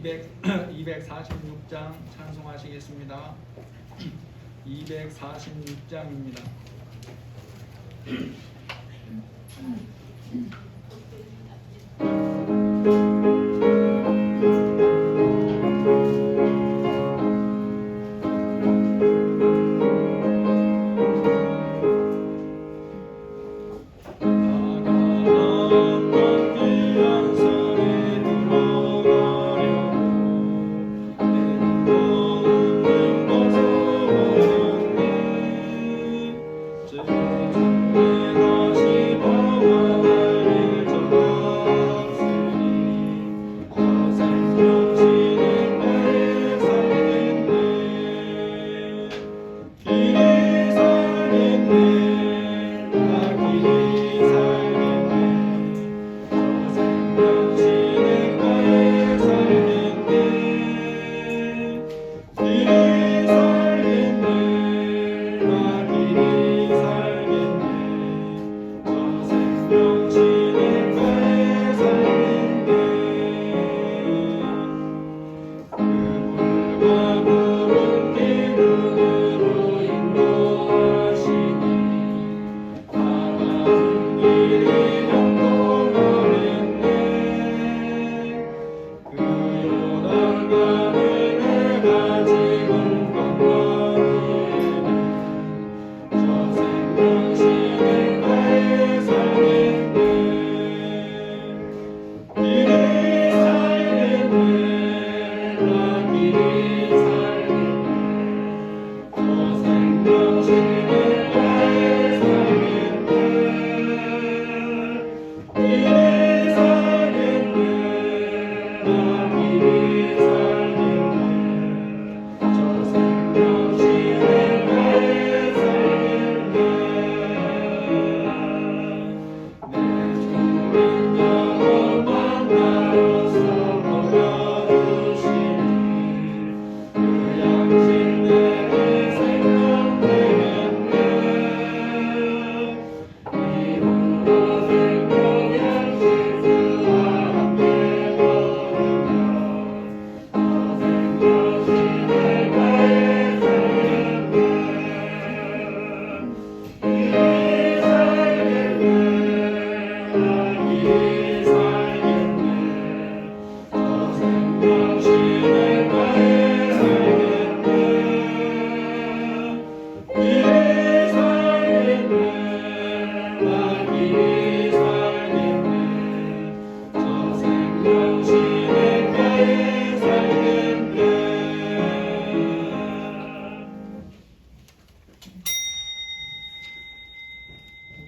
246장 찬송하시겠습니다. 246장입니다.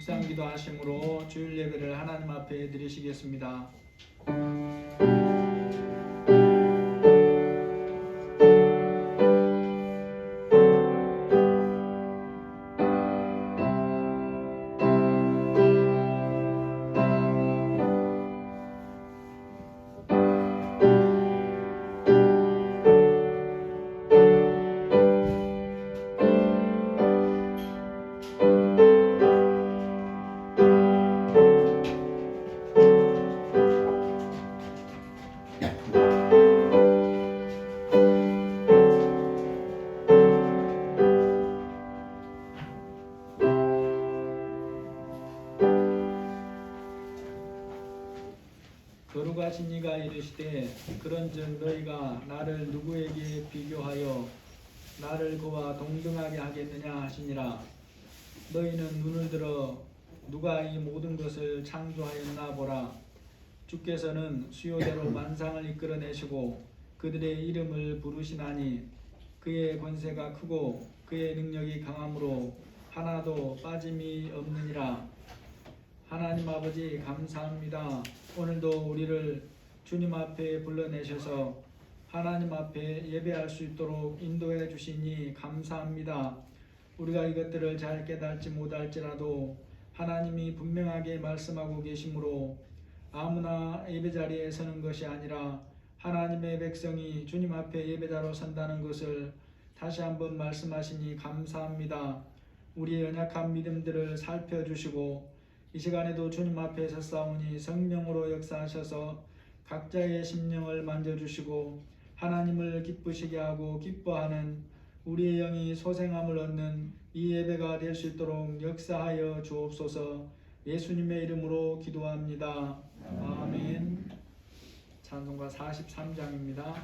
묵상기도 하심으로 주일 예배를 하나님 앞에 드리시겠습니다. 거룩하신 이가 이르시되 그런즉 너희가 나를 누구에게 비교하여 나를 그와 동등하게 하겠느냐 하시니라. 너희는 눈을 들어 누가 이 모든 것을 창조하였나 보라. 주께서는 수요대로 만상을 이끌어내시고 그들의 이름을 부르시나니 그의 권세가 크고 그의 능력이 강함으로 하나도 빠짐이 없느니라. 하나님 아버지 감사합니다. 오늘도 우리를 주님 앞에 불러내셔서 하나님 앞에 예배할 수 있도록 인도해 주시니 감사합니다. 우리가 이것들을 잘 깨닫지 못할지라도 하나님이 분명하게 말씀하고 계시므로 아무나 예배자리에 서는 것이 아니라 하나님의 백성이 주님 앞에 예배자로 선다는 것을 다시 한번 말씀하시니 감사합니다. 우리의 연약한 믿음들을 살펴주시고 이 시간에도 주님 앞에 섰사오니 성령으로 역사하셔서 각자의 심령을 만져주시고 하나님을 기쁘시게 하고 기뻐하는 우리의 영이 소생함을 얻는 이 예배가 될 수 있도록 역사하여 주옵소서. 예수님의 이름으로 기도합니다. 아멘. 찬송가 43장입니다.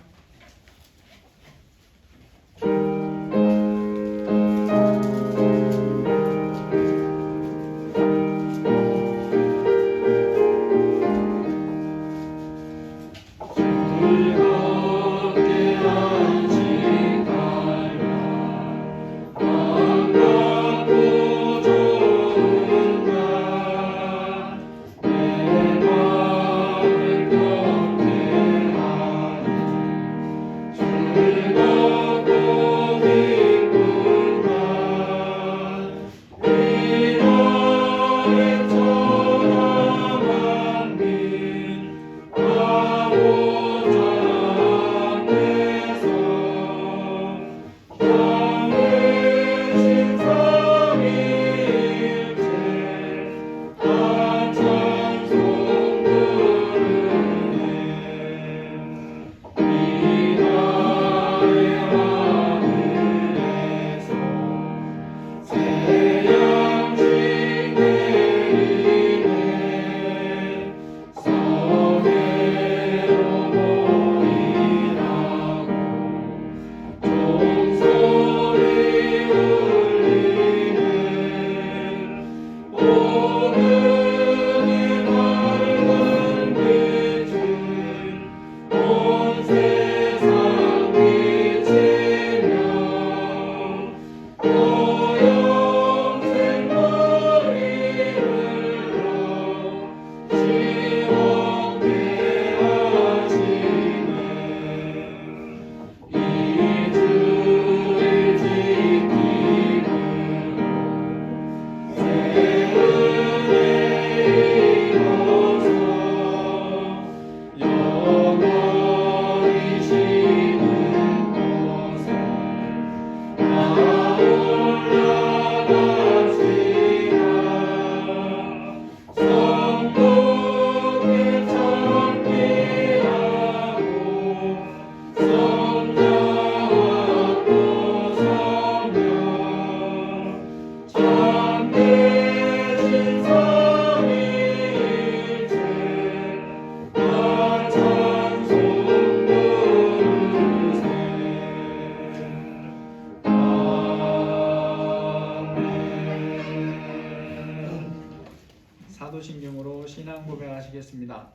사도신경으로 신앙 고백하시겠습니다.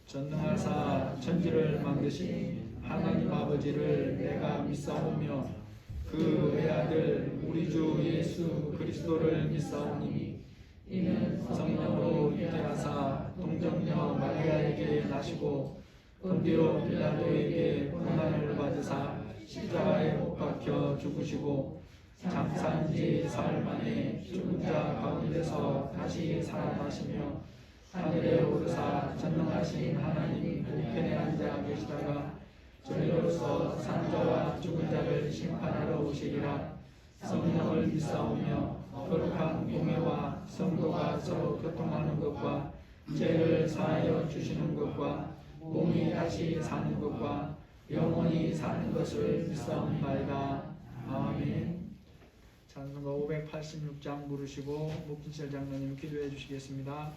전능하사 천지를 만드신 하나님 아버지를 내가 믿사오며 그 외아들 우리 주 예수 그리스도를 믿사오니 이는 성령으로 잉태하사 동정녀 마리아에게 나시고 본디오 빌라도에게 고난을 받으사 십자가에 못 박혀 죽으시고 장사한 지 사흘 만에 죽은 자 가운데서 다시 살아나시며 하늘에 오르사 전능하신 하나님 우편에 앉아 계시다가 저희로서 산 자와 죽은 자를 심판하러 오시리라. 성령을 믿사오며 거룩한 공회와 성도가 서로 교통하는 것과 죄를 사하여 주시는 것과 몸이 다시 사는 것과 영원히 사는 것을 믿사옵나이다. 아멘. 찬송가 586장 부르시고 목진철 장로님 기도해 주시겠습니다.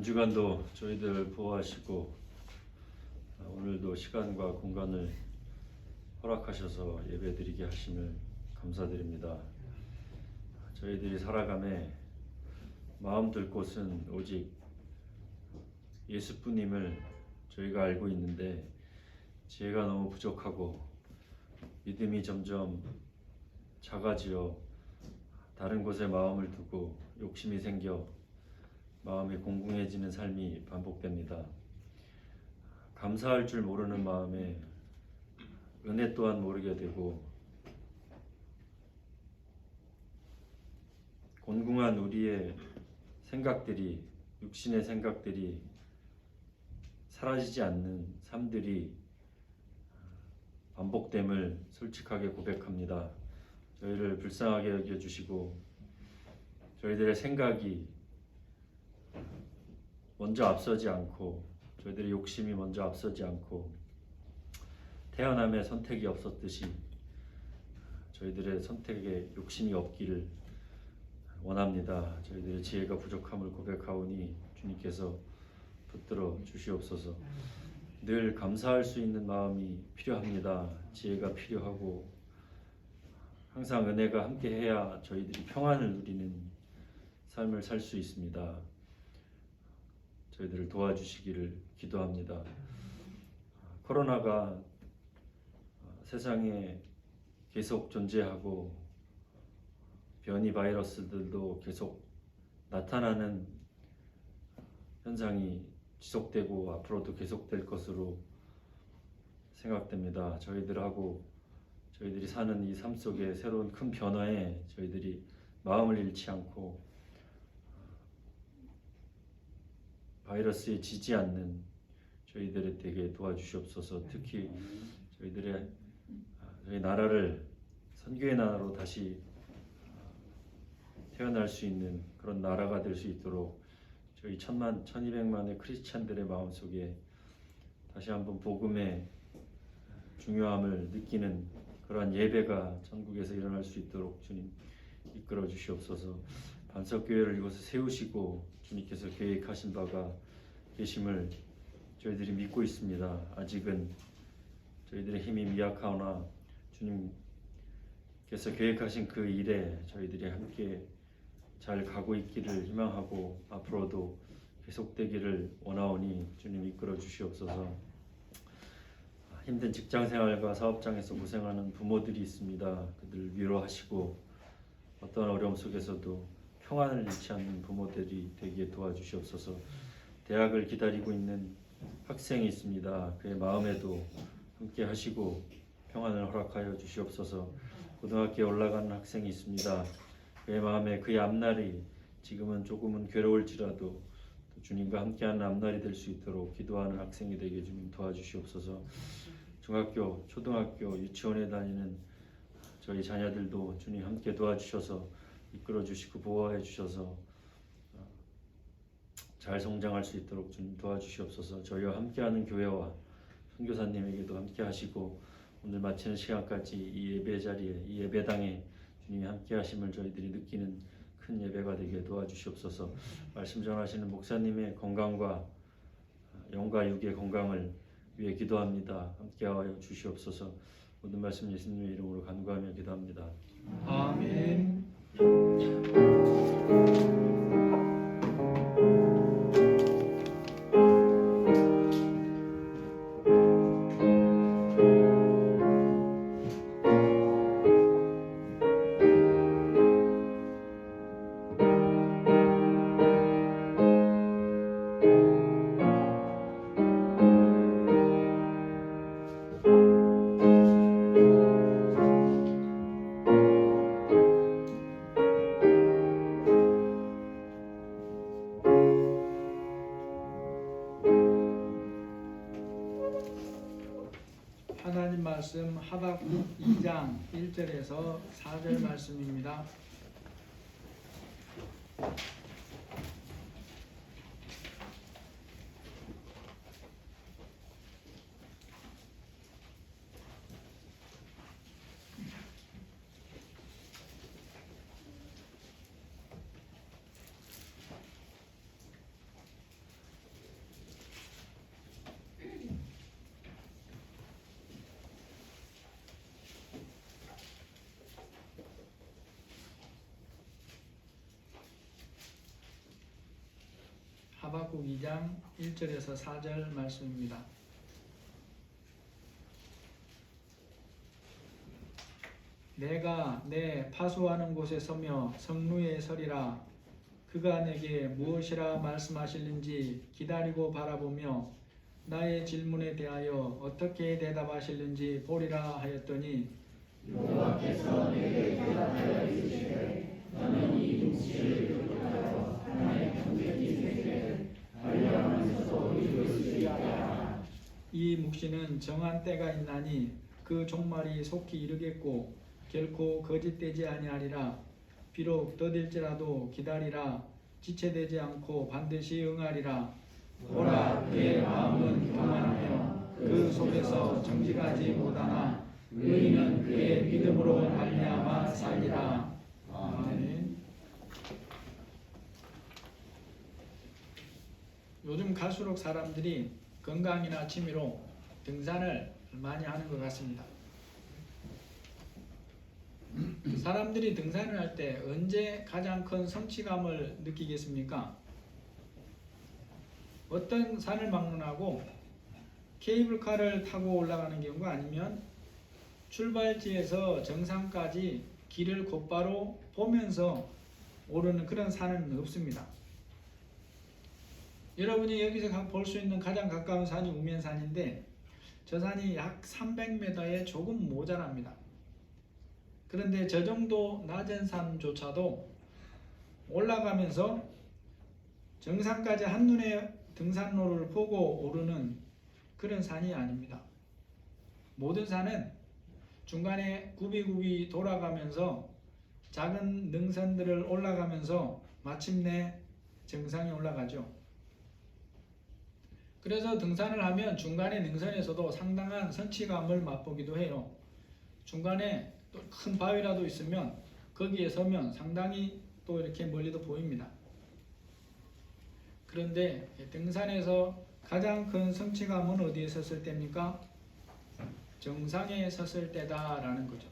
한 주간도 저희들 보호하시고 오늘도 시간과 공간을 허락하셔서 예배드리게 하심을 감사드립니다. 저희들이 살아감에 마음 들 곳은 오직 예수뿐임을 저희가 알고 있는데 지혜가 너무 부족하고 믿음이 점점 작아지어 다른 곳에 마음을 두고 욕심이 생겨 마음이 공공해지는 삶이 반복됩니다. 감사할 줄 모르는 마음에 은혜 또한 모르게 되고 곤궁한 우리의 생각들이, 육신의 생각들이 사라지지 않는 삶들이 반복됨을 솔직하게 고백합니다. 저희를 불쌍하게 여겨주시고 저희들의 생각이 먼저 앞서지 않고 저희들의 욕심이 먼저 앞서지 않고 태어남에 선택이 없었듯이 저희들의 선택에 욕심이 없기를 원합니다. 저희들의 지혜가 부족함을 고백하오니 주님께서 붙들어 주시옵소서. 늘 감사할 수 있는 마음이 필요합니다. 지혜가 필요하고 항상 은혜가 함께해야 저희들이 평안을 누리는 삶을 살 수 있습니다. 저희들을 도와주시기를 기도합니다. 코로나가 세상에 계속 존재하고 변이 바이러스들도 계속 나타나는 현상이 지속되고 앞으로도 계속될 것으로 생각됩니다. 저희들이 사는 이 삶 속에 새로운 큰 변화에 저희들이 마음을 잃지 않고 바이러스에 지지 않는 저희들에 되게 도와주시옵소서. 특히 저희 나라를 선교의 나라로 다시 태어날 수 있는 그런 나라가 될 수 있도록 저희 1000만, 1200만의 크리스찬들의 마음속에 다시 한번 복음의 중요함을 느끼는 그러한 예배가 전국에서 일어날 수 있도록 주님 이끌어 주시옵소서. 반석교회를 이곳에 세우시고 주님께서 계획하신 바가 계심을 저희들이 믿고 있습니다. 아직은 저희들의 힘이 미약하오나 주님께서 계획하신 그 일에 저희들이 함께 잘 가고 있기를 희망하고 앞으로도 계속되기를 원하오니 주님 이끌어 주시옵소서. 힘든 직장생활과 사업장에서 고생하는 부모들이 있습니다. 그들 위로하시고 어떤 어려움 속에서도 평안을 잃지 않는 부모들이 되기에 도와주시옵소서. 대학을 기다리고 있는 학생이 있습니다. 그의 마음에도 함께 하시고 평안을 허락하여 주시옵소서. 고등학교에 올라가는 학생이 있습니다. 그의 마음에 그의 앞날이 지금은 조금은 괴로울지라도 주님과 함께하는 앞날이 될 수 있도록 기도하는 학생이 되게 주님 도와주시옵소서. 중학교, 초등학교, 유치원에 다니는 저희 자녀들도 주님 함께 도와주셔서 이끌어 주시고 보호해 주셔서 잘 성장할 수 있도록 주님 도와주시옵소서. 저희와 함께하는 교회와 선교사님에게도 함께 하시고 오늘 마치는 시간까지 이 예배 자리에, 이 예배당에 주님이 함께 하심을 저희들이 느끼는 큰 예배가 되게 도와주시옵소서. 말씀 전하시는 목사님의 건강과 영과 육의 건강을 위해 기도합니다. 함께하여 주시옵소서. 모든 말씀 예수님의 이름으로 간구하며 기도합니다. 아멘. 하나님 말씀 하박국 2장 1절에서 4절 말씀입니다. 하박국 2장 1절에서 4절 말씀입니다. 내가 내 파수하는 곳에 서며 성루에 서리라. 그가 내게 무엇이라 말씀하실는지 기다리고 바라보며 나의 질문에 대하여 어떻게 대답하실는지 보리라 하였더니 여호와께서 내게 대답하여 이르시되 너는 이 묵시를 기록하여 하나의 경배기 세계를 알려하면서도 이룰 수 있다. 이 묵시는 정한 때가 있나니 그 종말이 속히 이르겠고 결코 거짓되지 아니하리라. 비록 더딜지라도 기다리라. 지체되지 않고 반드시 응하리라. 보라, 그의 마음은 교만하며 그 속에서 정직하지 못하나 의인은 그의 믿음으로 말미암아 살리라. 아멘. 요즘 갈수록 사람들이 건강이나 취미로 등산을 많이 하는 것 같습니다. 사람들이 등산을 할 때 언제 가장 큰 성취감을 느끼겠습니까? 어떤 산을 막론하고 케이블카를 타고 올라가는 경우가 아니면 출발지에서 정상까지 길을 곧바로 보면서 오르는 그런 산은 없습니다. 여러분이 여기서 볼 수 있는 가장 가까운 산이 우면산인데 저 산이 약 300m에 조금 모자랍니다. 그런데 저 정도 낮은 산조차도 올라가면서 정상까지 한눈에 등산로를 보고 오르는 그런 산이 아닙니다. 모든 산은 중간에 굽이굽이 돌아가면서 작은 능선들을 올라가면서 마침내 정상에 올라가죠. 그래서 등산을 하면 중간에 능선에서도 상당한 성취감을 맛보기도 해요. 중간에 또 큰 바위라도 있으면 거기에 서면 상당히 또 이렇게 멀리도 보입니다. 그런데 등산에서 가장 큰 성취감은 어디에 섰을 때입니까? 정상에 섰을 때다라는 거죠.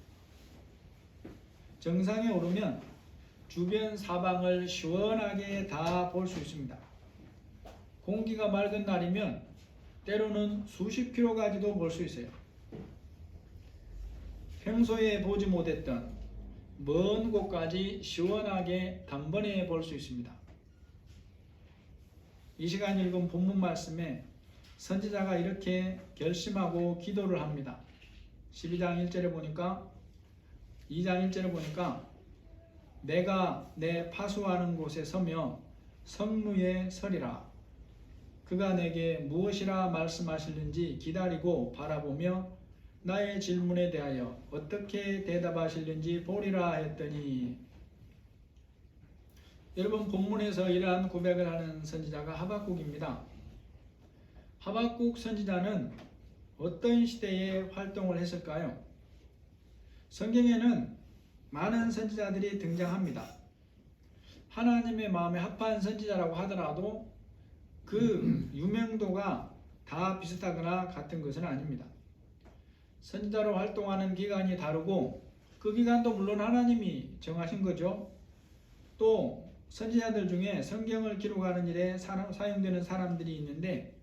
정상에 오르면 주변 사방을 시원하게 다 볼 수 있습니다. 공기가 맑은 날이면 때로는 수십 킬로까지도 볼 수 있어요. 평소에 보지 못했던 먼 곳까지 시원하게 단번에 볼 수 있습니다. 이 시간 읽은 본문 말씀에 선지자가 이렇게 결심하고 기도를 합니다. 12장 1절에 보니까 2장 1절에 보니까 내가 내 파수하는 곳에 서며 성루에 서리라. 그가 내게 무엇이라 말씀하실는지 기다리고 바라보며 나의 질문에 대하여 어떻게 대답하실는지 보리라 했더니, 여러분 본문에서 이러한 고백을 하는 선지자가 하박국입니다. 하박국 선지자는 어떤 시대에 활동을 했을까요? 성경에는 많은 선지자들이 등장합니다. 하나님의 마음에 합한 선지자라고 하더라도 그 유명도가 다 비슷하거나 같은 것은 아닙니다. 선지자로 활동하는 기간이 다르고 그 기간도 물론 하나님이 정하신 거죠. 또 선지자들 중에 성경을 기록하는 일에 사용되는 사람들이 있는데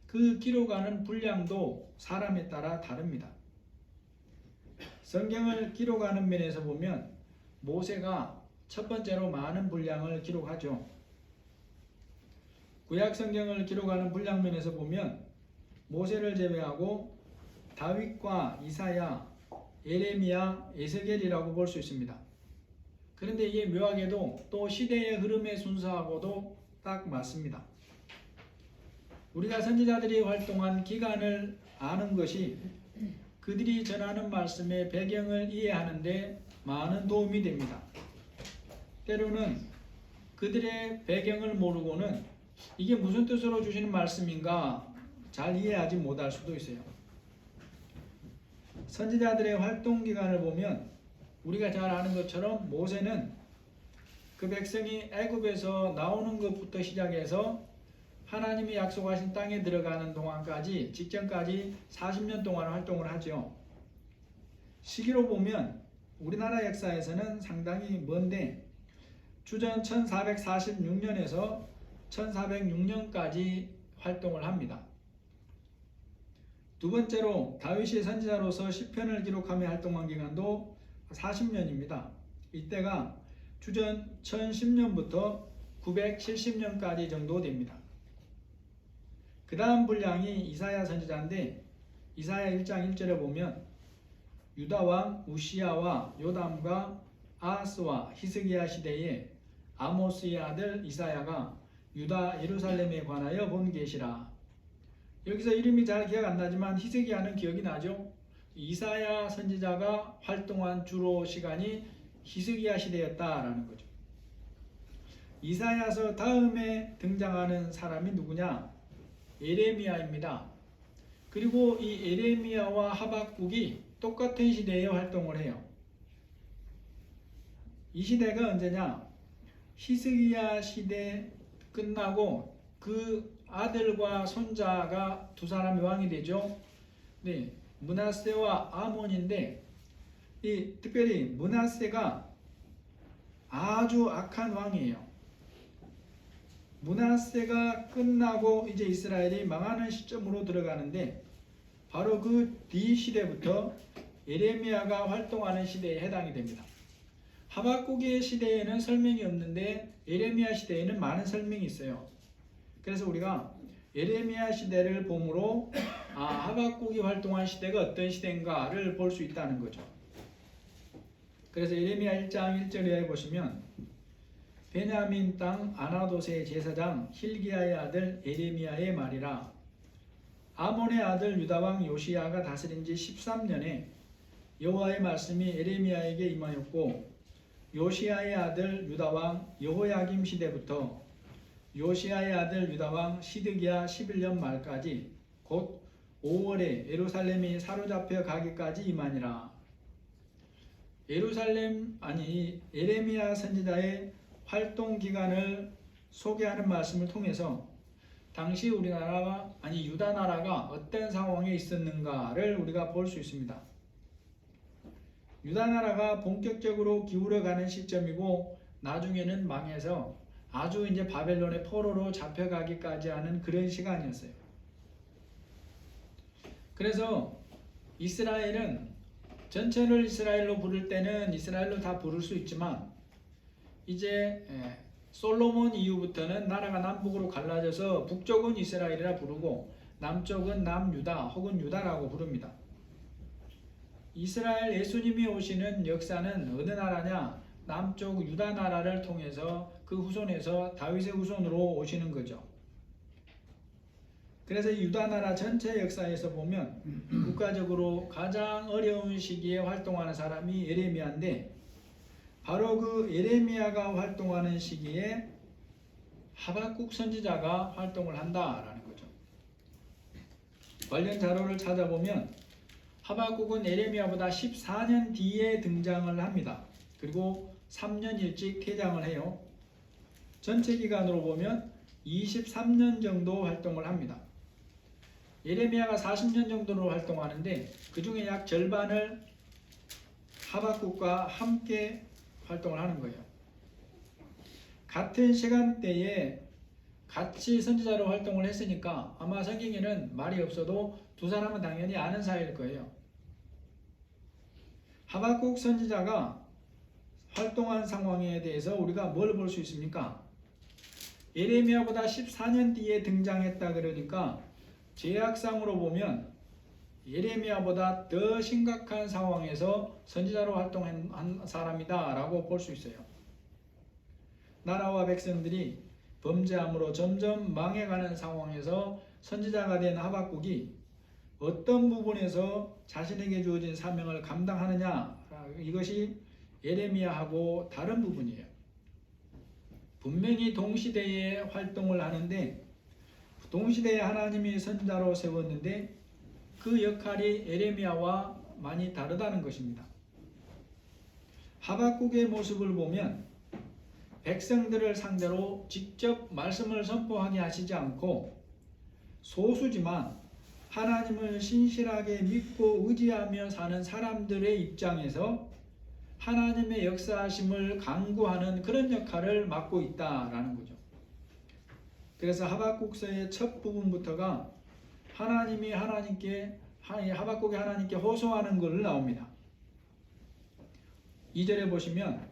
그 기록하는 분량도 사람에 따라 다릅니다. 성경을 기록하는 면에서 보면 모세가 첫 번째로 많은 분량을 기록하죠. 구약 성경을 기록하는 분량 면에서 보면 모세를 제외하고 다윗과 이사야, 예레미야, 에스겔이라고 볼 수 있습니다. 그런데 이게 묘하게도 또 시대의 흐름의 순서하고도 딱 맞습니다. 우리가 선지자들이 활동한 기간을 아는 것이 그들이 전하는 말씀의 배경을 이해하는 데 많은 도움이 됩니다. 때로는 그들의 배경을 모르고는 이게 무슨 뜻으로 주시는 말씀인가 잘 이해하지 못할 수도 있어요. 선지자들의 활동 기간을 보면 우리가 잘 아는 것처럼 모세는 그 백성이 애굽에서 나오는 것부터 시작해서 하나님이 약속하신 땅에 들어가는 동안까지, 직전까지 40년 동안 활동을 하죠. 시기로 보면 우리나라 역사에서는 상당히 먼데 주전 1446년에서 1406년까지 활동을 합니다. 두 번째로 다윗이 선지자로서 시편을 기록하며 활동한 기간도 40년입니다. 이때가 주전 1010년부터 970년까지 정도 됩니다. 그 다음 분량이 이사야 선지자인데 이사야 1장 1절에 보면 유다 왕 우시야와 요담과 아하스와 히스기야 시대에 아모스의 아들 이사야가 유다 예루살렘에 관하여 본 계시라. 여기서 이름이 잘 기억 안 나지만 히스기야는 기억이 나죠. 이사야 선지자가 활동한 주로 시간이 히스기야 시대였다라는 거죠. 이사야서 다음에 등장하는 사람이 누구냐? 예레미야입니다. 그리고 이 예레미야와 하박국이 똑같은 시대에 활동을 해요. 이 시대가 언제냐? 히스기야 시대 끝나고 그 아들과 손자가 두 사람이 왕이 되죠. 네, 므낫세와 아몬인데 특별히 므낫세가 아주 악한 왕이에요. 므낫세가 끝나고 이제 이스라엘이 망하는 시점으로 들어가는데 바로 그 뒤 시대부터 예레미야가 활동하는 시대에 해당이 됩니다. 하박국의 시대에는 설명이 없는데 예레미야 시대에는 많은 설명이 있어요. 그래서 우리가 예레미야 시대를 봄으로 하박국이 활동한 시대가 어떤 시대인가를 볼 수 있다는 거죠. 그래서 예레미야 1장 1절에 보시면 베냐민 땅 아나돗의 제사장 hil기야의 아들 예레미야의 말이라. 아몬의 아들 유다왕 요시야가 다스린 지 13년에 여호와의 말씀이 예레미야에게 임하였고 요시야의 아들 유다왕 여호야김 시대부터 요시야의 아들 유다왕 시드기야 11년 말까지 곧 5월에 예루살렘이 사로잡혀 가기까지 임하니라. 예레미야 선지자의 활동 기간을 소개하는 말씀을 통해서 당시 우리나라가 유다 나라가 어떤 상황에 있었는가를 우리가 볼 수 있습니다. 유다 나라가 본격적으로 기울어가는 시점이고 나중에는 망해서 아주 이제 바벨론의 포로로 잡혀가기까지 하는 그런 시간이었어요. 그래서 이스라엘은 전체를 이스라엘로 부를 때는 이스라엘로 다 부를 수 있지만 이제 솔로몬 이후부터는 나라가 남북으로 갈라져서 북쪽은 이스라엘이라 부르고 남쪽은 남유다 혹은 유다라고 부릅니다. 이스라엘 예수님이 오시는 역사는 어느 나라냐? 남쪽 유다 나라를 통해서 그 후손에서 다윗의 후손으로 오시는 거죠. 그래서 유다 나라 전체 역사에서 보면 국가적으로 가장 어려운 시기에 활동하는 사람이 예레미야인데 바로 그 예레미야가 활동하는 시기에 하박국 선지자가 활동을 한다라는 거죠. 관련 자료를 찾아보면 하박국은 예레미야보다 14년 뒤에 등장을 합니다. 그리고 3년 일찍 퇴장을 해요. 전체 기간으로 보면 23년 정도 활동을 합니다. 예레미야가 40년 정도로 활동하는데 그 중에 약 절반을 하박국과 함께 활동을 하는 거예요. 같은 시간대에 같이 선지자로 활동을 했으니까 아마 성경에는 말이 없어도 두 사람은 당연히 아는 사이일 거예요. 하박국 선지자가 활동한 상황에 대해서 우리가 뭘 볼 수 있습니까? 예레미야보다 14년 뒤에 등장했다 그러니까 제약상으로 보면 예레미야보다 더 심각한 상황에서 선지자로 활동한 사람이다 라고 볼 수 있어요. 나라와 백성들이 범죄함으로 점점 망해가는 상황에서 선지자가 된 하박국이 어떤 부분에서 자신에게 주어진 사명을 감당하느냐, 이것이 예레미야하고 다른 부분이에요. 분명히 동시대에 활동을 하는데 동시대에 하나님이 선지자로 세웠는데 그 역할이 예레미야와 많이 다르다는 것입니다. 하박국의 모습을 보면 백성들을 상대로 직접 말씀을 선포하게 하시지 않고 소수지만 하나님을 신실하게 믿고 의지하며 사는 사람들의 입장에서 하나님의 역사하심을 간구하는 그런 역할을 맡고 있다라는 거죠. 그래서 하박국서의 첫 부분부터가 하박국이 하나님께 호소하는 걸 나옵니다. 2절에 보시면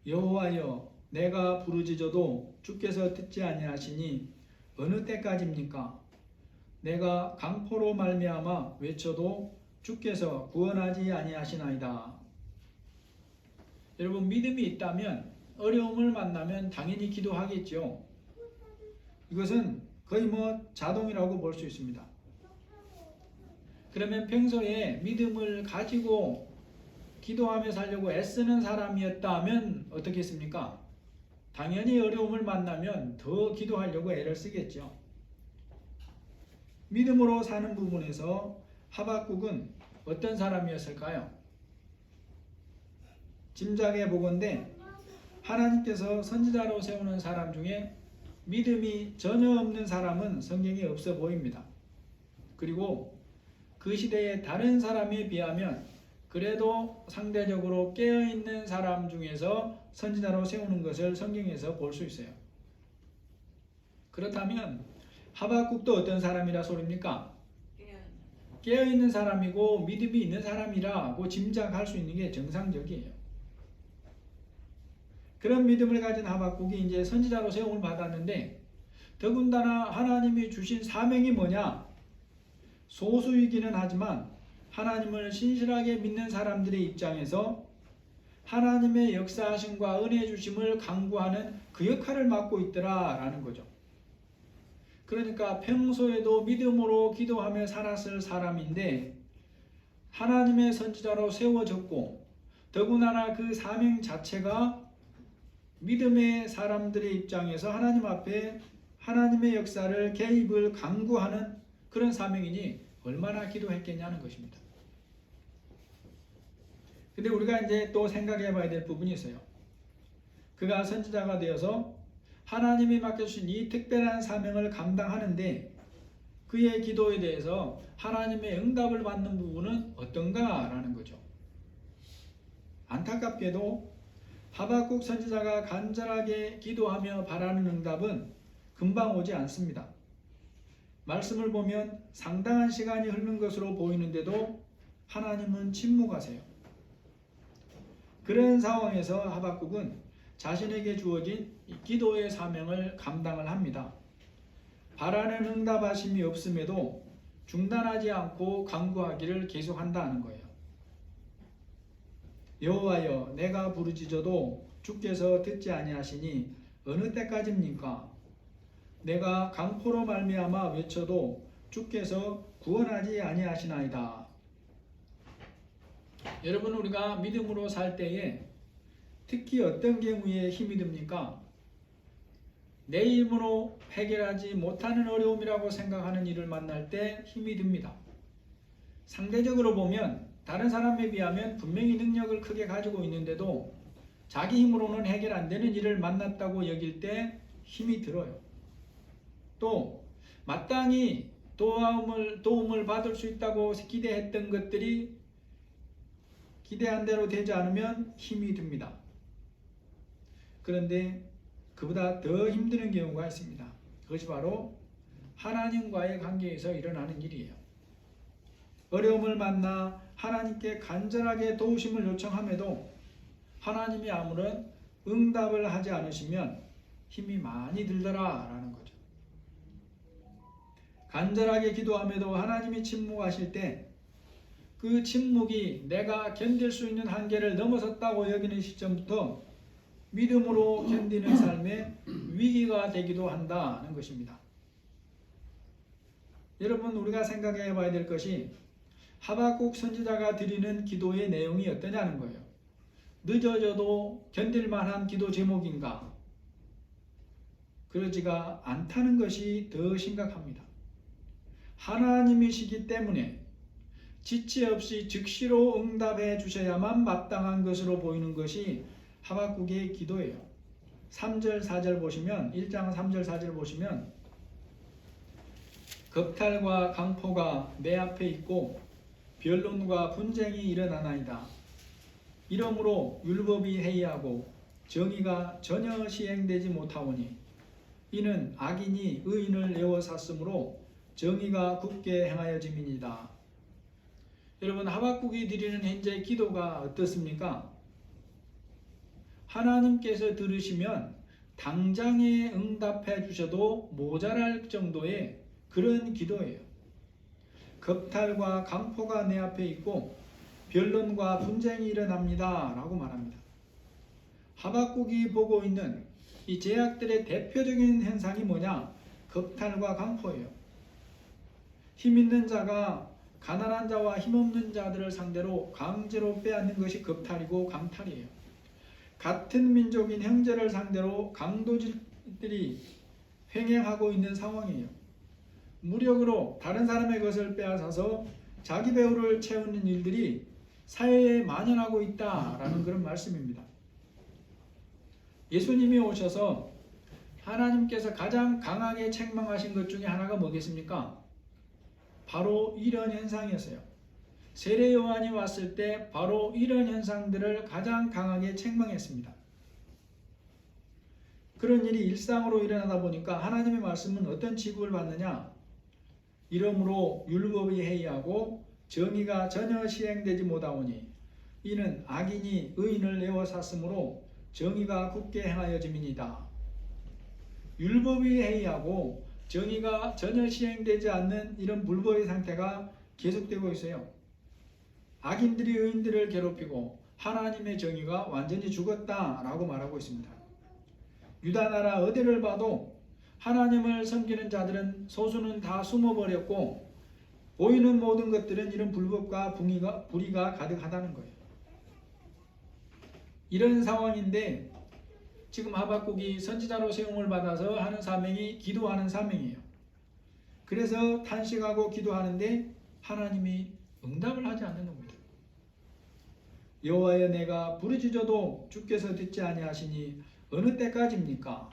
여호와여 내가 부르짖어도 주께서 듣지 아니하시니 어느 때까지입니까? 내가 강포로 말미암아 외쳐도 주께서 구원하지 아니하시나이다. 여러분, 믿음이 있다면 어려움을 만나면 당연히 기도하겠죠. 이것은 거의 자동이라고 볼 수 있습니다. 그러면 평소에 믿음을 가지고 기도하며 살려고 애쓰는 사람이었다면 어떻겠습니까? 당연히 어려움을 만나면 더 기도하려고 애를 쓰겠죠. 믿음으로 사는 부분에서 하박국은 어떤 사람이었을까요? 짐작해 보건대 하나님께서 선지자로 세우는 사람 중에 믿음이 전혀 없는 사람은 성경에 없어 보입니다. 그리고 그 시대의 다른 사람에 비하면 그래도 상대적으로 깨어있는 사람 중에서 선지자로 세우는 것을 성경에서 볼 수 있어요. 그렇다면 하박국도 어떤 사람이라 소리입니까? 깨어있는 사람이고 믿음이 있는 사람이라고 짐작할 수 있는 게 정상적이에요. 그런 믿음을 가진 하박국이 이제 선지자로 세움을 받았는데 더군다나 하나님이 주신 사명이 뭐냐? 소수이기는 하지만 하나님을 신실하게 믿는 사람들의 입장에서 하나님의 역사하심과 은혜 주심을 강구하는 그 역할을 맡고 있더라라는 거죠. 그러니까 평소에도 믿음으로 기도하며 살았을 사람인데 하나님의 선지자로 세워졌고 더군다나 그 사명 자체가 믿음의 사람들의 입장에서 하나님 앞에 하나님의 역사를 개입을 강구하는 그런 사명이니 얼마나 기도했겠냐는 것입니다. 근데 우리가 이제 또 생각해 봐야 될 부분이 있어요. 그가 선지자가 되어서 하나님이 맡겨주신 이 특별한 사명을 감당하는데 그의 기도에 대해서 하나님의 응답을 받는 부분은 어떤가라는 거죠. 안타깝게도 하박국 선지자가 간절하게 기도하며 바라는 응답은 금방 오지 않습니다. 말씀을 보면 상당한 시간이 흐르는 것으로 보이는데도 하나님은 침묵하세요. 그런 상황에서 하박국은 자신에게 주어진 기도의 사명을 감당을 합니다. 바라는 응답하심이 없음에도 중단하지 않고 간구하기를 계속한다는 거예요. 여호와여 내가 부르짖어도 주께서 듣지 아니하시니 어느 때까지입니까? 내가 강포로 말미암아 외쳐도 주께서 구원하지 아니하시나이다. 여러분, 우리가 믿음으로 살 때에 특히 어떤 경우에 힘이 듭니까? 내 힘으로 해결하지 못하는 어려움이라고 생각하는 일을 만날 때 힘이 듭니다. 상대적으로 보면 다른 사람에 비하면 분명히 능력을 크게 가지고 있는데도 자기 힘으로는 해결 안 되는 일을 만났다고 여길 때 힘이 들어요. 또 마땅히 도움을 받을 수 있다고 기대했던 것들이 기대한 대로 되지 않으면 힘이 듭니다. 그런데 그보다 더 힘드는 경우가 있습니다. 그것이 바로 하나님과의 관계에서 일어나는 일이에요. 어려움을 만나 하나님께 간절하게 도우심을 요청함에도 하나님이 아무런 응답을 하지 않으시면 힘이 많이 들더라라는 거죠. 간절하게 기도함에도 하나님이 침묵하실 때 그 침묵이 내가 견딜 수 있는 한계를 넘어섰다고 여기는 시점부터 믿음으로 견디는 삶의 위기가 되기도 한다는 것입니다. 여러분, 우리가 생각해 봐야 될 것이 하박국 선지자가 드리는 기도의 내용이 어떠냐는 거예요. 늦어져도 견딜 만한 기도 제목인가? 그러지가 않다는 것이 더 심각합니다. 하나님이시기 때문에 지체 없이 즉시로 응답해 주셔야만 마땅한 것으로 보이는 것이 하박국의 기도예요. 3절 4절 보시면 1장 3절 4절 보시면 겁탈과 강포가 내 앞에 있고 변론과 분쟁이 일어나나이다. 이러므로 율법이 해이하고 정의가 전혀 시행되지 못하오니 이는 악인이 의인을 에워쌌으므로 정의가 굳게 행하여짐이니이다. 여러분, 하박국이 드리는 현재 기도가 어떻습니까? 하나님께서 들으시면 당장에 응답해 주셔도 모자랄 정도의 그런 기도예요. 겁탈과 강포가 내 앞에 있고 변론과 분쟁이 일어납니다 라고 말합니다. 하박국이 보고 있는 이 죄악들의 대표적인 현상이 뭐냐? 겁탈과 강포예요. 힘 있는 자가 가난한 자와 힘없는 자들을 상대로 강제로 빼앗는 것이 겁탈이고 강탈이에요. 같은 민족인 형제를 상대로 강도질들이 횡행하고 있는 상황이에요. 무력으로 다른 사람의 것을 빼앗아서 자기 배후를 채우는 일들이 사회에 만연하고 있다라는 그런 말씀입니다. 예수님이 오셔서 하나님께서 가장 강하게 책망하신 것 중에 하나가 뭐겠습니까? 바로 이런 현상이었어요. 세례 요한이 왔을 때 바로 이런 현상들을 가장 강하게 책망했습니다. 그런 일이 일상으로 일어나다 보니까 하나님의 말씀은 어떤 취급을 받느냐? 이러므로 율법이 해이하고 정의가 전혀 시행되지 못하오니 이는 악인이 의인을 에워쌌으므로 정의가 굳게 행하여짐이니이다. 율법이 해이하고 정의가 전혀 시행되지 않는 이런 불법의 상태가 계속되고 있어요. 악인들이 의인들을 괴롭히고 하나님의 정의가 완전히 죽었다라고 말하고 있습니다. 유다 나라 어디를 봐도 하나님을 섬기는 자들은 소수는 다 숨어버렸고 보이는 모든 것들은 이런 불법과 불의가 가득하다는 거예요. 이런 상황인데 지금 하박국이 선지자로 세움을 받아서 하는 사명이 기도하는 사명이에요. 그래서 탄식하고 기도하는데 하나님이 응답을 하지 않는 겁니다. 여호와여, 내가 부르짖어도 주께서 듣지 아니하시니 어느 때까지입니까?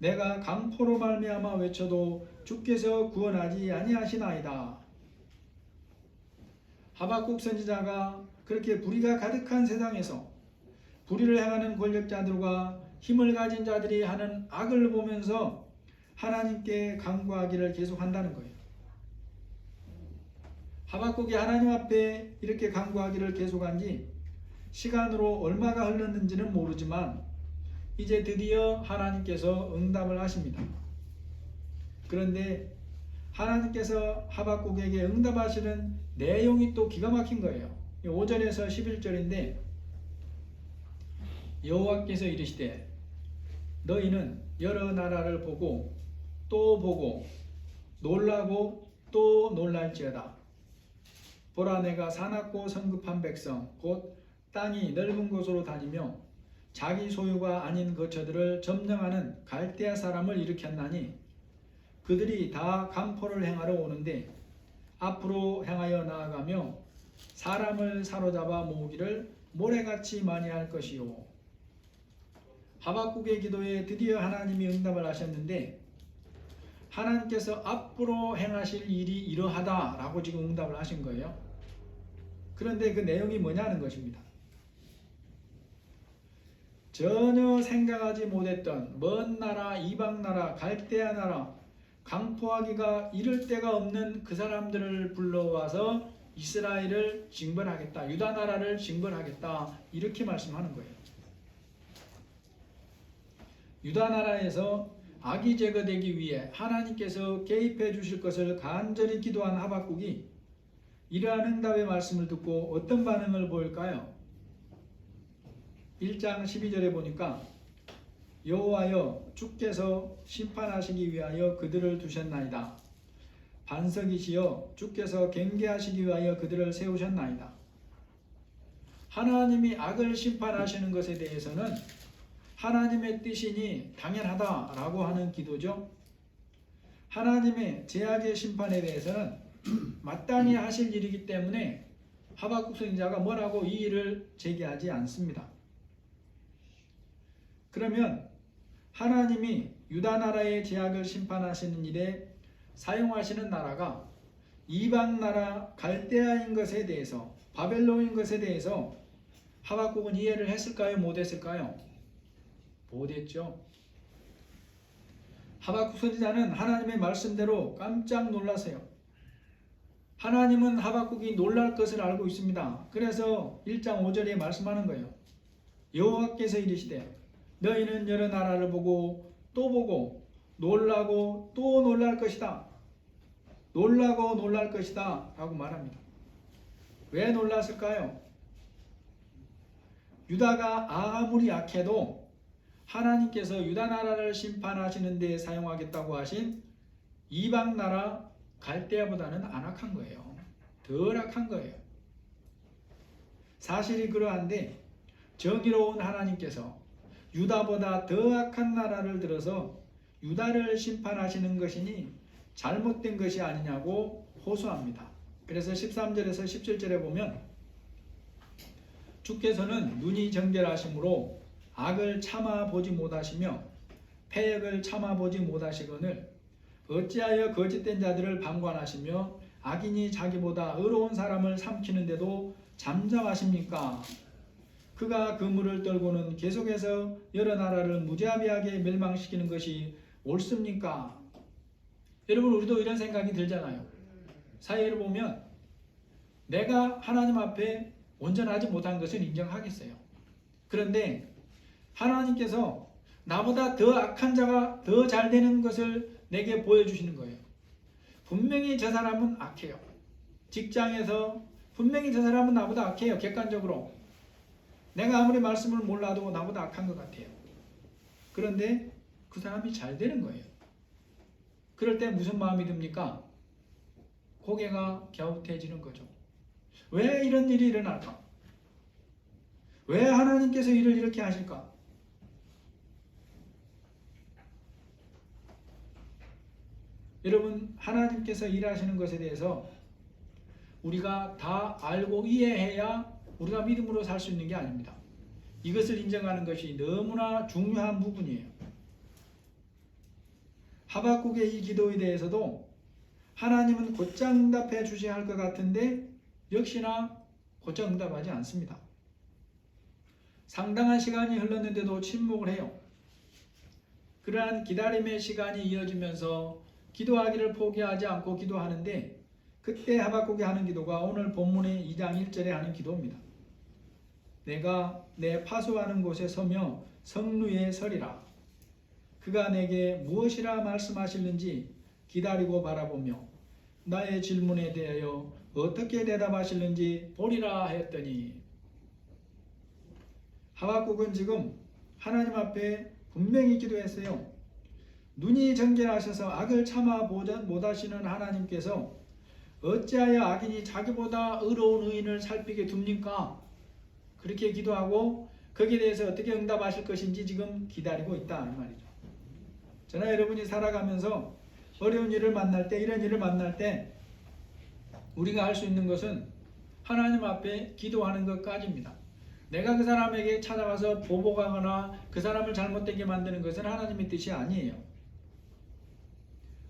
내가 강포로 말미암아 외쳐도 주께서 구원하지 아니하시나이다. 하박국 선지자가 그렇게 불의가 가득한 세상에서 불의를 행하는 권력자들과 힘을 가진 자들이 하는 악을 보면서 하나님께 간구하기를 계속한다는 거예요. 하박국이 하나님 앞에 이렇게 간구하기를 계속한 지 시간으로 얼마가 흘렀는지는 모르지만 이제 드디어 하나님께서 응답을 하십니다. 그런데 하나님께서 하박국에게 응답하시는 내용이 또 기가 막힌 거예요. 5절에서 11절인데 여호와께서 이르시되 너희는 여러 나라를 보고 또 보고 놀라고 또 놀랄지어다. 보라, 내가 사납고 성급한 백성 곧 땅이 넓은 곳으로 다니며 자기 소유가 아닌 거처들을 점령하는 갈대아 사람을 일으켰나니 그들이 다 강포를 행하러 오는데 앞으로 향하여 나아가며 사람을 사로잡아 모으기를 모래같이 많이 할 것이요. 하박국의 기도에 드디어 하나님이 응답을 하셨는데 하나님께서 앞으로 행하실 일이 이러하다라고 지금 응답을 하신 거예요. 그런데 그 내용이 뭐냐는 것입니다. 전혀 생각하지 못했던 먼 나라, 이방 나라, 갈대아 나라, 강포하기가 이를 데가 없는 그 사람들을 불러와서 이스라엘을 징벌하겠다, 유다 나라를 징벌하겠다, 이렇게 말씀하는 거예요. 유다 나라에서 악이 제거되기 위해 하나님께서 개입해 주실 것을 간절히 기도한 하박국이 이러한 응답의 말씀을 듣고 어떤 반응을 보일까요? 1장 12절에 보니까 여호와여, 주께서 심판하시기 위하여 그들을 두셨나이다. 반석이시여, 주께서 경계하시기 위하여 그들을 세우셨나이다. 하나님이 악을 심판하시는 것에 대해서는 하나님의 뜻이니 당연하다라고 하는 기도죠. 하나님의 제약의 심판에 대해서는 마땅히 하실 일이기 때문에 하박국 선지자가 뭐라고 이 일을 제기하지 않습니다. 그러면 하나님이 유다 나라의 제약을 심판하시는 일에 사용하시는 나라가 이방 나라 갈대아인 것에 대해서, 바벨론인 것에 대해서 하박국은 이해를 했을까요? 못했을까요? 못했죠. 하박국 선지자는 하나님의 말씀대로 깜짝 놀라세요. 하나님은 하박국이 놀랄 것을 알고 있습니다. 그래서 1장 5절에 말씀하는 거예요. 여호와께서 이르시되 너희는 여러 나라를 보고 또 보고 놀라고 또 놀랄 것이다. 놀라고 놀랄 것이다 라고 말합니다. 왜 놀랐을까요? 유다가 아무리 약해도 하나님께서 유다 나라를 심판하시는 데 사용하겠다고 하신 이방 나라 갈대아보다는 안 악한 거예요. 덜 악한 거예요. 사실이 그러한데 정의로운 하나님께서 유다보다 더 악한 나라를 들어서 유다를 심판하시는 것이니 잘못된 것이 아니냐고 호소합니다. 그래서 13절에서 17절에 보면 주께서는 눈이 정결하심으로 악을 참아보지 못하시며 패역을 참아보지 못하시거늘 어찌하여 거짓된 자들을 방관하시며 악인이 자기보다 의로운 사람을 삼키는데도 잠잠하십니까? 그가 그물을 떨고는 계속해서 여러 나라를 무자비하게 멸망시키는 것이 옳습니까? 여러분, 우리도 이런 생각이 들잖아요. 사회를 보면 내가 하나님 앞에 온전하지 못한 것을 인정하겠어요. 그런데 하나님께서 나보다 더 악한 자가 더 잘 되는 것을 내게 보여주시는 거예요. 분명히 저 사람은 악해요. 직장에서 분명히 저 사람은 나보다 악해요. 객관적으로 내가 아무리 말씀을 몰라도 나보다 악한 것 같아요. 그런데 그 사람이 잘 되는 거예요. 그럴 때 무슨 마음이 듭니까? 고개가 갸웃해지는 거죠. 왜 이런 일이 일어날까? 왜 하나님께서 일을 이렇게 하실까? 여러분, 하나님께서 일하시는 것에 대해서 우리가 다 알고 이해해야 우리가 믿음으로 살 수 있는 게 아닙니다. 이것을 인정하는 것이 너무나 중요한 부분이에요. 하박국의 이 기도에 대해서도 하나님은 곧장 응답해 주셔야 할 것 같은데 역시나 곧장 응답하지 않습니다. 상당한 시간이 흘렀는데도 침묵을 해요. 그러한 기다림의 시간이 이어지면서 기도하기를 포기하지 않고 기도하는데 그때 하박국이 하는 기도가 오늘 본문의 2장 1절에 하는 기도입니다. 내가 내 파수하는 곳에 서며 성루에 서리라. 그가 내게 무엇이라 말씀하실는지 기다리고 바라보며 나의 질문에 대하여 어떻게 대답하실는지 보리라 하였더니, 하박국은 지금 하나님 앞에 분명히 기도했어요. 눈이 정결하셔서 악을 참아 못하시는 하나님께서 어찌하여 악인이 자기보다 의로운 의인을 살피게 둡니까? 그렇게 기도하고 거기에 대해서 어떻게 응답하실 것인지 지금 기다리고 있다 이 말이죠. 저나 여러분이 살아가면서 어려운 일을 만날 때, 이런 일을 만날 때 우리가 할 수 있는 것은 하나님 앞에 기도하는 것까지입니다. 내가 그 사람에게 찾아가서 보복하거나 그 사람을 잘못되게 만드는 것은 하나님의 뜻이 아니에요.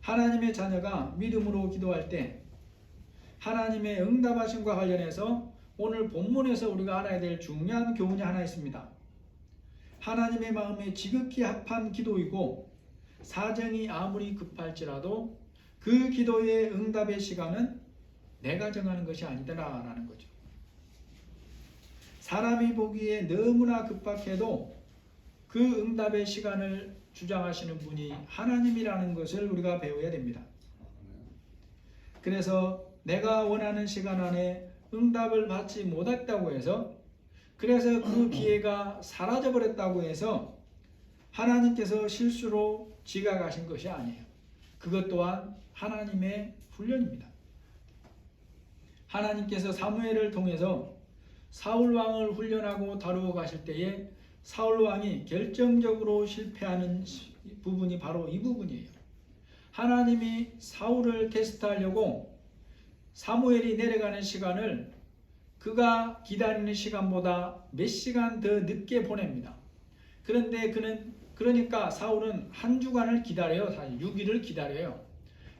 하나님의 자녀가 믿음으로 기도할 때 하나님의 응답하심과 관련해서 오늘 본문에서 우리가 알아야 될 중요한 교훈이 하나 있습니다. 하나님의 마음에 지극히 합한 기도이고 사정이 아무리 급할지라도 그 기도의 응답의 시간은 내가 정하는 것이 아니더라라는 거죠. 사람이 보기에 너무나 급박해도 그 응답의 시간을 주장하시는 분이 하나님이라는 것을 우리가 배워야 됩니다. 그래서 내가 원하는 시간 안에 응답을 받지 못했다고 해서, 그래서 그 기회가 사라져버렸다고 해서 하나님께서 실수로 지각하신 것이 아니에요. 그것 또한 하나님의 훈련입니다. 하나님께서 사무엘을 통해서 사울 왕을 훈련하고 다루어 가실 때에 사울 왕이 결정적으로 실패하는 부분이 바로 이 부분이에요. 하나님이 사울을 테스트하려고 사무엘이 내려가는 시간을 그가 기다리는 시간보다 몇 시간 더 늦게 보냅니다. 그런데 그러니까 사울은 한 주간을 기다려요. 사실 6일을 기다려요.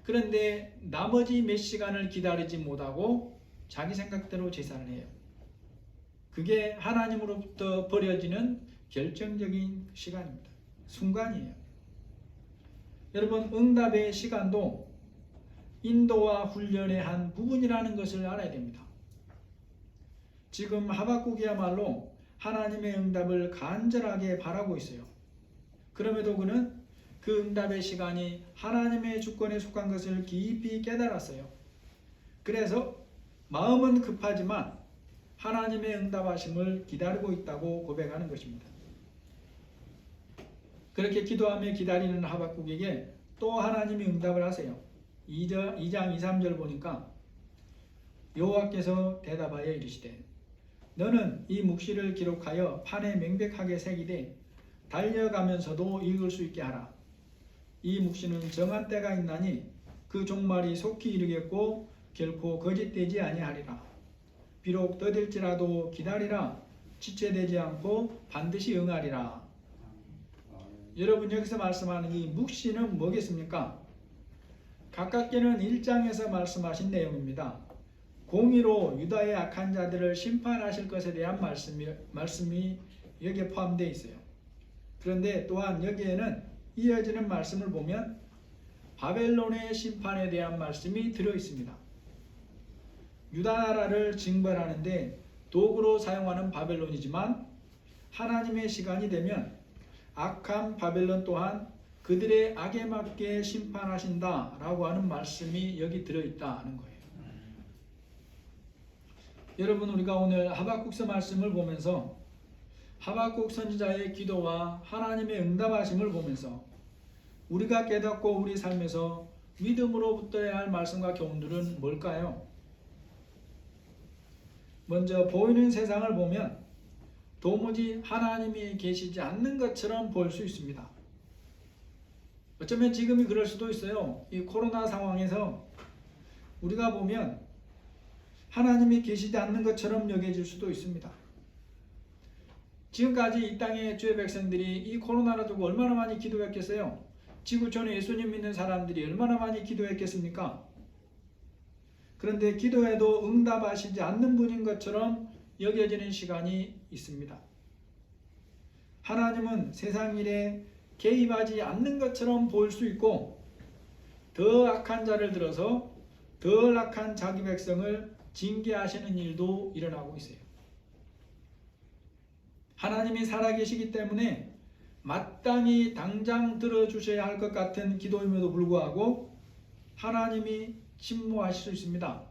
그런데 나머지 몇 시간을 기다리지 못하고 자기 생각대로 제사를 해요. 그게 하나님으로부터 버려지는 결정적인 시간입니다. 순간이에요. 여러분, 응답의 시간도 인도와 훈련의 한 부분이라는 것을 알아야 됩니다. 지금 하박국이야말로 하나님의 응답을 간절하게 바라고 있어요. 그럼에도 그는 그 응답의 시간이 하나님의 주권에 속한 것을 깊이 깨달았어요. 그래서 마음은 급하지만 하나님의 응답하심을 기다리고 있다고 고백하는 것입니다. 그렇게 기도하며 기다리는 하박국에게 또 하나님이 응답을 하세요. 2장 2, 3절 보니까 여호와께서 대답하여 이르시되 너는 이 묵시를 기록하여 판에 명백하게 새기되 달려가면서도 읽을 수 있게 하라. 이 묵시는 정한 때가 있나니 그 종말이 속히 이르겠고 결코 거짓되지 아니하리라. 비록 더딜지라도 기다리라. 지체되지 않고 반드시 응하리라. 여러분, 여기서 말씀하는 이 묵시는 뭐겠습니까? 가깝게는 1장에서 말씀하신 내용입니다. 공의로 유다의 악한 자들을 심판하실 것에 대한 말씀이 여기에 포함되어 있어요. 그런데 또한 여기에는 이어지는 말씀을 보면 바벨론의 심판에 대한 말씀이 들어 있습니다. 유다 나라를 징벌하는데 도구로 사용하는 바벨론이지만 하나님의 시간이 되면 악한 바벨론 또한 그들의 악에 맞게 심판하신다라고 하는 말씀이 여기 들어있다는 거예요. 여러분, 우리가 오늘 하박국서 말씀을 보면서 하박국 선지자의 기도와 하나님의 응답하심을 보면서 우리가 깨닫고 우리 삶에서 믿음으로 붙들어야 할 말씀과 교훈들은 뭘까요? 먼저 보이는 세상을 보면 도무지 하나님이 계시지 않는 것처럼 보일 수 있습니다. 어쩌면 지금이 그럴 수도 있어요. 이 코로나 상황에서 우리가 보면 하나님이 계시지 않는 것처럼 여겨질 수도 있습니다. 지금까지 이 땅의 주의 백성들이 이 코로나를 두고 얼마나 많이 기도했겠어요? 지구촌에 예수님 믿는 사람들이 얼마나 많이 기도했겠습니까? 그런데 기도해도 응답하시지 않는 분인 것처럼 여겨지는 시간이 있습니다. 하나님은 세상 일에 개입하지 않는 것처럼 보일 수 있고 더 악한 자를 들어서 더 악한 자기 백성을 징계하시는 일도 일어나고 있어요. 하나님이 살아계시기 때문에 마땅히 당장 들어주셔야 할 것 같은 기도임에도 불구하고 하나님이 침묵하실 수 있습니다.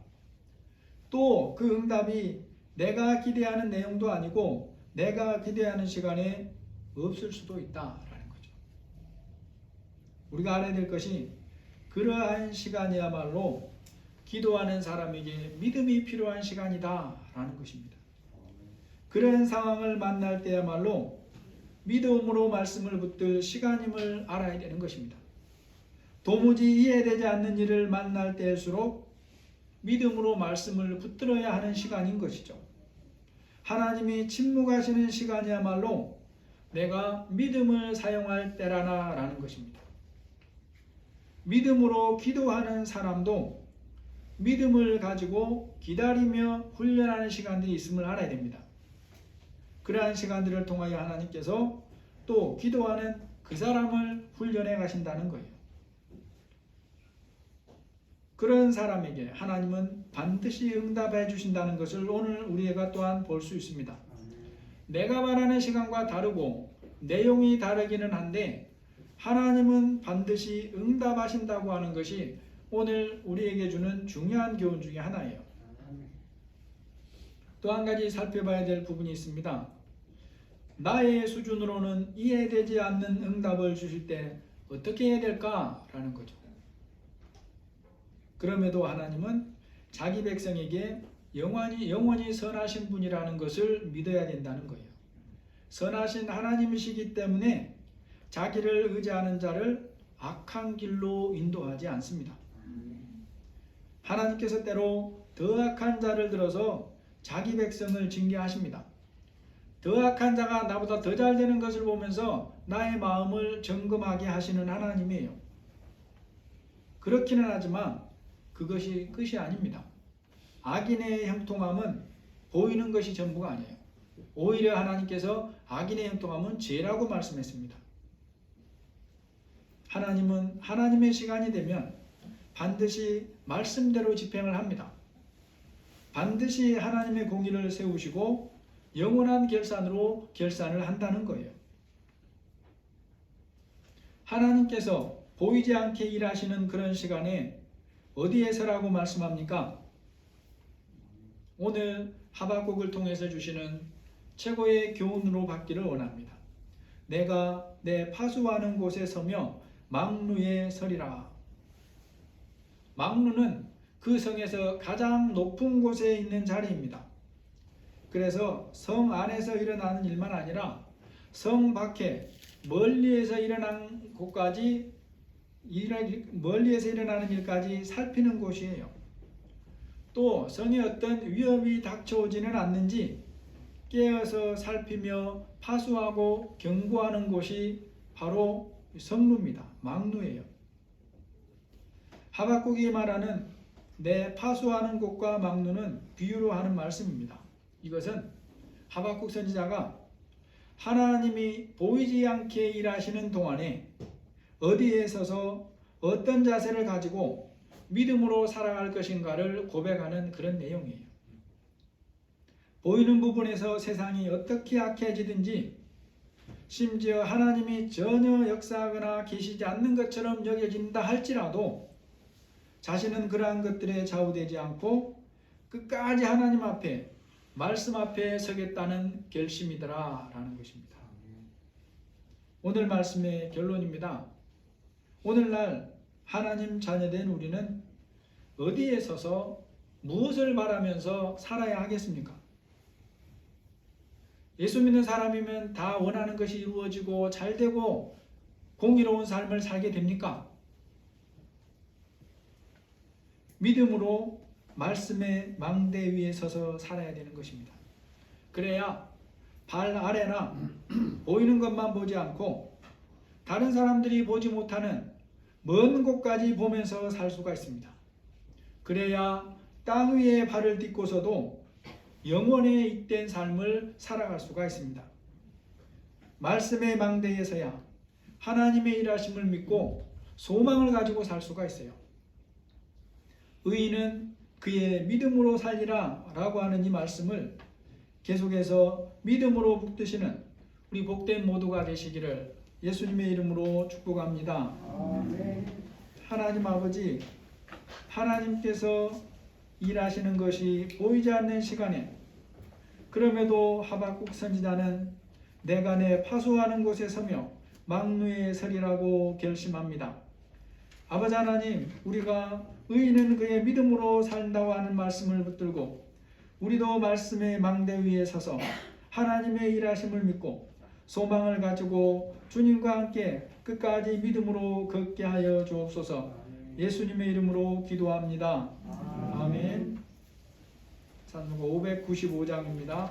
또 그 응답이 내가 기대하는 내용도 아니고 내가 기대하는 시간에 없을 수도 있다라는 거죠. 우리가 알아야 될 것이 그러한 시간이야말로 기도하는 사람에게 믿음이 필요한 시간이다라는 것입니다. 그런 상황을 만날 때야말로 믿음으로 말씀을 붙들 시간임을 알아야 되는 것입니다. 도무지 이해되지 않는 일을 만날 때일수록 믿음으로 말씀을 붙들어야 하는 시간인 것이죠. 하나님이 침묵하시는 시간이야말로 내가 믿음을 사용할 때라나라는 것입니다. 믿음으로 기도하는 사람도 믿음을 가지고 기다리며 훈련하는 시간들이 있음을 알아야 됩니다. 그러한 시간들을 통하여 하나님께서 또 기도하는 그 사람을 훈련해 가신다는 거예요. 그런 사람에게 하나님은 반드시 응답해 주신다는 것을 오늘 우리가 또한 볼 수 있습니다. 내가 말하는 시간과 다르고 내용이 다르기는 한데 하나님은 반드시 응답하신다고 하는 것이 오늘 우리에게 주는 중요한 교훈 중에 하나예요. 또 한 가지 살펴봐야 될 부분이 있습니다. 나의 수준으로는 이해되지 않는 응답을 주실 때 어떻게 해야 될까라는 거죠. 그럼에도 하나님은 자기 백성에게 영원히 선하신 분이라는 것을 믿어야 된다는 거예요. 선하신 하나님이시기 때문에 자기를 의지하는 자를 악한 길로 인도하지 않습니다. 하나님께서 때로 더 악한 자를 들어서 자기 백성을 징계하십니다. 더 악한 자가 나보다 더 잘 되는 것을 보면서 나의 마음을 점검하게 하시는 하나님이에요. 그렇기는 하지만 그것이 끝이 아닙니다. 악인의 형통함은 보이는 것이 전부가 아니에요. 오히려 하나님께서 악인의 형통함은 죄라고 말씀했습니다. 하나님은 하나님의 시간이 되면 반드시 말씀대로 집행을 합니다. 반드시 하나님의 공의를 세우시고 영원한 결산으로 결산을 한다는 거예요. 하나님께서 보이지 않게 일하시는 그런 시간에 어디에서라고 말씀합니까? 오늘 하박국을 통해서 주시는 최고의 교훈으로 받기를 원합니다. 내가 내 파수하는 곳에 서며 망루에 서리라. 망루는 그 성에서 가장 높은 곳에 있는 자리입니다. 그래서 성 안에서 일어나는 일만 아니라 성 밖에 멀리에서 일어나는 곳까지 멀리에서 일어나는 일까지 살피는 곳이에요. 또 성에 어떤 위협이 닥쳐오지는 않는지 깨어서 살피며 파수하고 경고하는 곳이 바로 성루입니다. 망루예요. 하박국이 말하는 내 파수하는 곳과 망루는 비유로 하는 말씀입니다. 이것은 하박국 선지자가 하나님이 보이지 않게 일하시는 동안에 어디에 서서 어떤 자세를 가지고 믿음으로 살아갈 것인가를 고백하는 그런 내용이에요. 보이는 부분에서 세상이 어떻게 악해지든지 심지어 하나님이 전혀 역사하거나 계시지 않는 것처럼 여겨진다 할지라도 자신은 그러한 것들에 좌우되지 않고 끝까지 하나님 앞에 말씀 앞에 서겠다는 결심이더라 라는 것입니다. 오늘 말씀의 결론입니다. 오늘날 하나님 자녀된 우리는 어디에 서서 무엇을 말하면서 살아야 하겠습니까? 예수 믿는 사람이면 다 원하는 것이 이루어지고 잘되고 공의로운 삶을 살게 됩니까? 믿음으로 말씀의 망대 위에 서서 살아야 되는 것입니다. 그래야 발 아래나 보이는 것만 보지 않고 다른 사람들이 보지 못하는 먼 곳까지 보면서 살 수가 있습니다. 그래야 땅 위에 발을 딛고서도 영원에 잇된 삶을 살아갈 수가 있습니다. 말씀의 망대에 서야 하나님의 일하심을 믿고 소망을 가지고 살 수가 있어요. 의인은 그의 믿음으로 살리라 라고 하는 이 말씀을 계속해서 믿음으로 붙드시는 우리 복된 모두가 되시기를 예수님의 이름으로 축복합니다. 아멘. 하나님 아버지, 하나님께서 일하시는 것이 보이지 않는 시간에 그럼에도 하박국 선지자는 내가 내 파수하는 곳에 서며 망루에 서리라고 결심합니다. 아버지 하나님, 우리가 의인은 그의 믿음으로 산다고 하는 말씀을 붙들고 우리도 말씀의 망대 위에 서서 하나님의 일하심을 믿고 소망을 가지고 주님과 함께 끝까지 믿음으로 걷게 하여 주옵소서. 예수님의 이름으로 기도합니다. 아멘. 찬송가 595장입니다. 나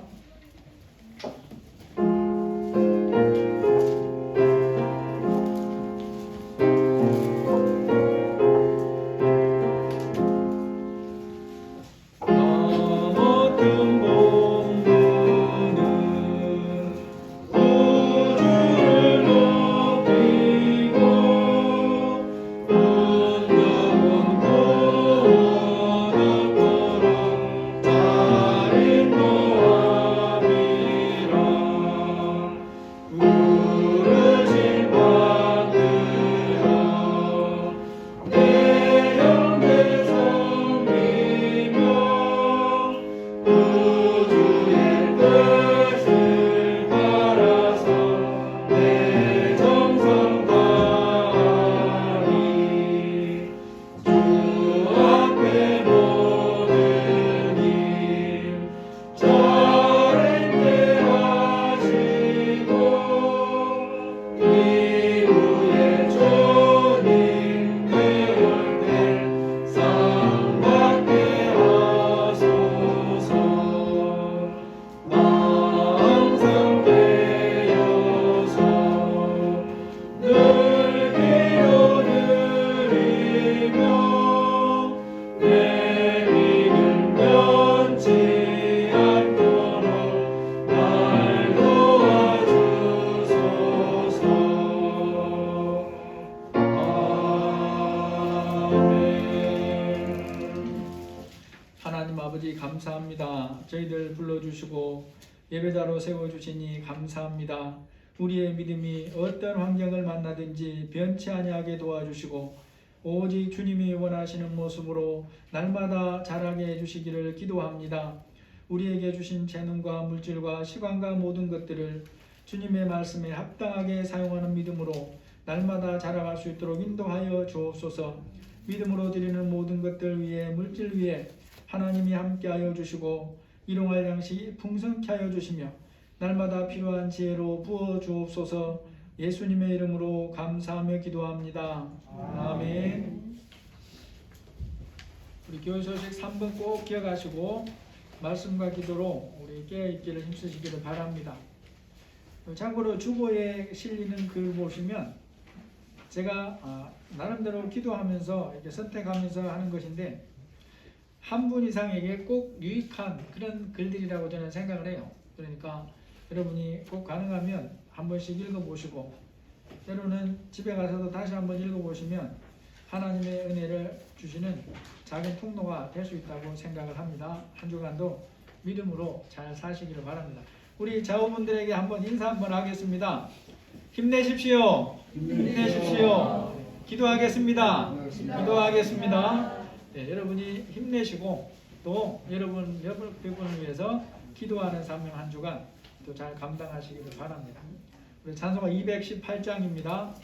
아버지 감사합니다. 저희들 불러주시고 예배자로 세워주시니 감사합니다. 우리의 믿음이 어떤 환경을 만나든지 변치 아니하게 도와주시고 오직 주님이 원하시는 모습으로 날마다 자라게 해주시기를 기도합니다. 우리에게 주신 재능과 물질과 시간과 모든 것들을 주님의 말씀에 합당하게 사용하는 믿음으로 날마다 자라갈 수 있도록 인도하여 주옵소서. 믿음으로 드리는 모든 것들 위에 물질 위에 하나님이 함께하여 주시고 일용할 양식이 풍성케 하여 주시며 날마다 필요한 지혜로 부어 주옵소서. 예수님의 이름으로 감사하며 기도합니다. 아멘. 우리 교회 소식 3번 꼭 기억하시고 말씀과 기도로 우리 깨어있기를 힘쓰시기를 바랍니다. 참고로 주보에 실리는 글 보시면 제가 나름대로 기도하면서 이렇게 선택하면서 하는 것인데 한 분 이상에게 꼭 유익한 그런 글들이라고 저는 생각을 해요. 그러니까 여러분이 꼭 가능하면 한 번씩 읽어보시고 때로는 집에 가서도 다시 한번 읽어보시면 하나님의 은혜를 주시는 작은 통로가 될 수 있다고 생각을 합니다. 한 주간도 믿음으로 잘 사시기를 바랍니다. 우리 자우분들에게 한번 인사 한번 하겠습니다. 힘내십시오. 힘내십시오. 기도하겠습니다. 기도하겠습니다. 네, 여러분이 힘내시고 또 여러분 몇 분을 위해서 기도하는 사명 한 주간 또 잘 감당하시기를 바랍니다. 우리 찬송가 218장입니다.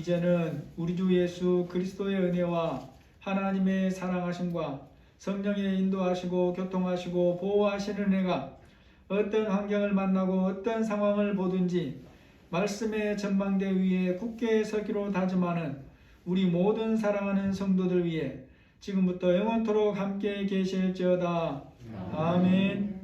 이제는 우리 주 예수 그리스도의 은혜와 하나님의 사랑하심과 성령의 인도하시고 교통하시고 보호하시는 은혜가 어떤 환경을 만나고 어떤 상황을 보든지 말씀의 전망대 위에 굳게 서기로 다짐하는 우리 모든 사랑하는 성도들 위해 지금부터 영원토록 함께 계실지어다. 아멘.